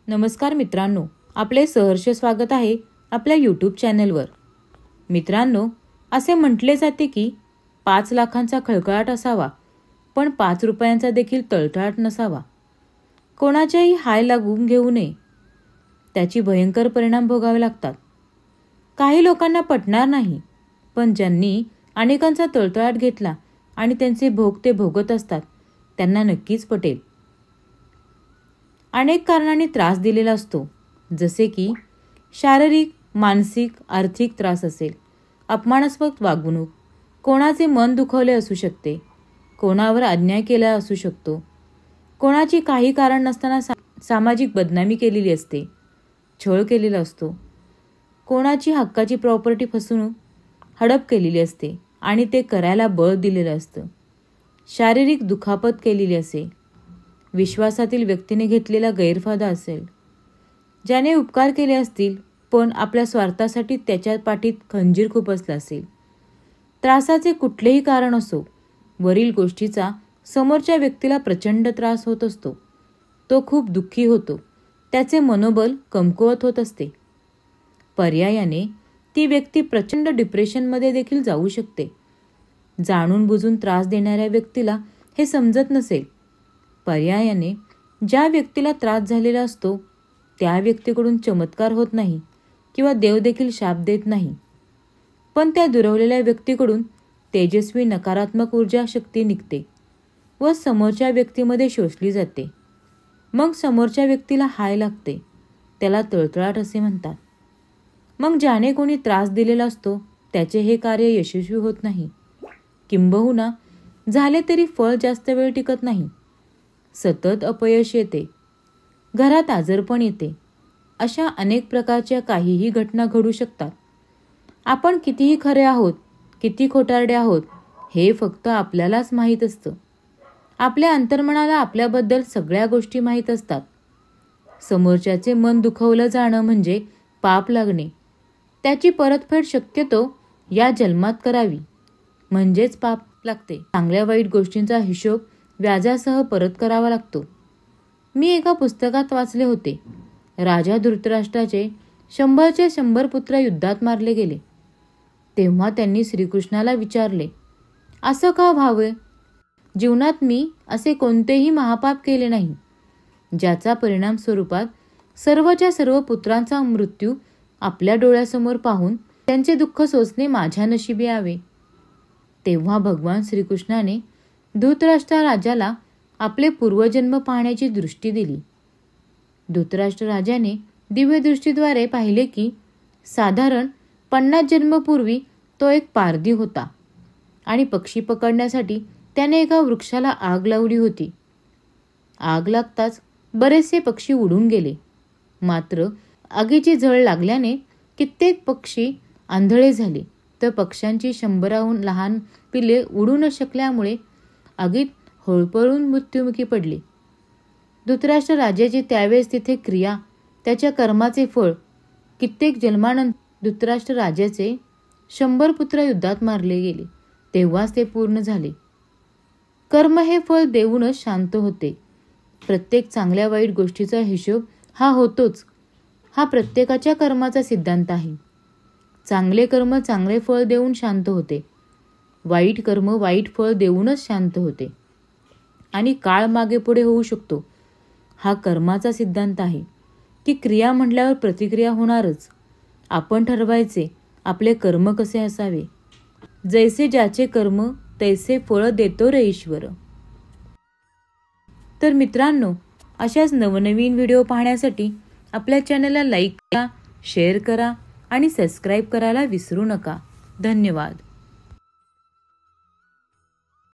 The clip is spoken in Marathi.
नमस्कार मित्रांनो, आपले सहर्ष स्वागत आहे आपल्या यूट्यूब चॅनलवर। मित्रांनो, असे म्हटले जाते की 5 लाखांचा खळखळाट असावा, पण 5 रुपयांचा देखील तळतळाट नसावा। कोणाच्याही हाय लागून घेऊ नये, त्याची भयंकर परिणाम भोगावे लागतात। काही लोकांना पटणार नाही, पण ज्यांनी अनेकांचा तळतळाट घेतला आणि त्यांचे भोग ते भोगत असतात त्यांना नक्कीच पटेल। अनेक कारणांनी त्रास दिलेला असतो, जसे की शारीरिक, मानसिक, आर्थिक त्रास असेल, अपमानास्पद वागणूक, कोणाचे मन दुखवले असू शकते, कोणावर अन्याय केला असू शकतो, कोणाची काही कारण नसताना सामाजिक बदनामी केलेली असते, छळ केलेला असतो, कोणाची हक्काची प्रॉपर्टी फसवणूक हडप केलेली असते आणि ते करायला बळ दिलेलं असतं, शारीरिक दुखापत केलेली असेल, विश्वासातील व्यक्तीने घेतलेला गैरफायदा असेल, ज्याने उपकार केले असतील पण आपल्या स्वार्थासाठी त्याच्या पाठीत खंजीर खुपसला असेल। त्रासाचे कुठलेही कारण असो, वरील गोष्टीचा समोरच्या व्यक्तीला प्रचंड त्रास होत असतो। तो खूप दुःखी होतो, त्याचे मनोबल कमकुवत होत असते। पर्यायाने ती व्यक्ती प्रचंड डिप्रेशनमध्ये देखील जाऊ शकते। जाणून बुजून त्रास देणाऱ्या व्यक्तीला हे समजत नसेल। पर्यायाने ज्या व्यक्तीला त्रास झालेला असतो त्या व्यक्तीकडून चमत्कार होत नाही किंवा देव देखील शाप देत नाही, पण त्या दुरावलेल्या व्यक्तीकडून तेजस्वी नकारात्मक ऊर्जा शक्ती निघते व समोरच्या व्यक्तीमध्ये शोषली जाते। मग समोरच्या व्यक्तीला हाय लागते, त्याला तळतळाट असे म्हणतात। मग ज्याने कोणी त्रास दिलेला असतो त्याचे हे कार्य यशस्वी होत नाही, किंबहुना झाले तरी फळ जास्त वेळ टिकत नाही। सतत अपयश येते, घरात आजारपण येते, अशा अनेक प्रकारच्या काहीही घटना घडू शकतात। आपण कितीही खरे आहोत, किती खोटारडे आहोत हे फक्त आपल्यालाच माहीत असतं। आपल्या अंतर्मनाला आपल्याबद्दल सगळ्या गोष्टी माहीत असतात। समोरच्याचे मन दुखवलं जाणं म्हणजे पाप लागणे, त्याची परतफेड शक्यतो या जन्मात करावी म्हणजेच पाप लागते। चांगल्या वाईट गोष्टींचा हिशोब व्याजासह परत करावा लागतो। मी एका पुस्तकात वाचले होते, राजा धृतराष्ट्राचे 100चे 100 पुत्र युद्धात मारले गेले। तेव्हा त्यांनी श्रीकृष्णाला विचारले, असं का व्हावे? जीवनात मी असे कोणतेही महापाप केले नाही ज्याचा परिणाम स्वरूपात सर्वच्या सर्व पुत्रांचा मृत्यू आपल्या डोळ्यासमोर पाहून त्यांचे दुःख सोसणे माझ्या नशिबी यावे। तेव्हा भगवान श्रीकृष्णाने धृतराष्ट्र राजाला आपले पूर्वजन्म पाहण्याची दृष्टी दिली। धृतराष्ट्र राजाने दिव्य दृष्टीद्वारे पाहिले की साधारण 50 जन्मपूर्वी तो एक पारधी होता आणि पक्षी पकडण्यासाठी त्याने एका वृक्षाला आग लावली होती। आग लागताच बरेचसे पक्षी उडून गेले, मात्र आगीची झळ लागल्याने कित्येक पक्षी आंधळे झाले, तर पक्ष्यांची 100हून लहान पिले उडू न शकल्यामुळे आगीत होरपळून मृत्युमुखी पडले। धृतराष्ट्र राजाची त्यावेळेस तिथे क्रिया, त्याच्या कर्माचे फळ, कित्येक जन्मानंतर धृतराष्ट्र राजाचे 100 पुत्र युद्धात मारले गेले तेव्हाच ते पूर्ण झाले। कर्म हे फळ देऊनच शांत होते। प्रत्येक चांगल्या वाईट गोष्टीचा हिशोब हा होतोच, हा प्रत्येकाच्या कर्माचा सिद्धांत आहे। चांगले कर्म चांगले फळ देऊन शांत होते, वाईट कर्म वाईट फळ देऊनच शांत होते आणि काळ मागे पुढे होऊ शकतो। हा कर्माचा सिद्धांत आहे की क्रिया म्हटल्यावर प्रतिक्रिया होणारच। आपण ठरवायचे आपले कर्म कसे असावे। जैसे ज्याचे कर्म तैसे फळ देतो रे ईश्वर। तर मित्रांनो, अशाच नवनवीन व्हिडिओ पाहण्यासाठी आपल्या चॅनलला लाईक करा, शेअर करा आणि सबस्क्राईब करायला विसरू नका। धन्यवाद।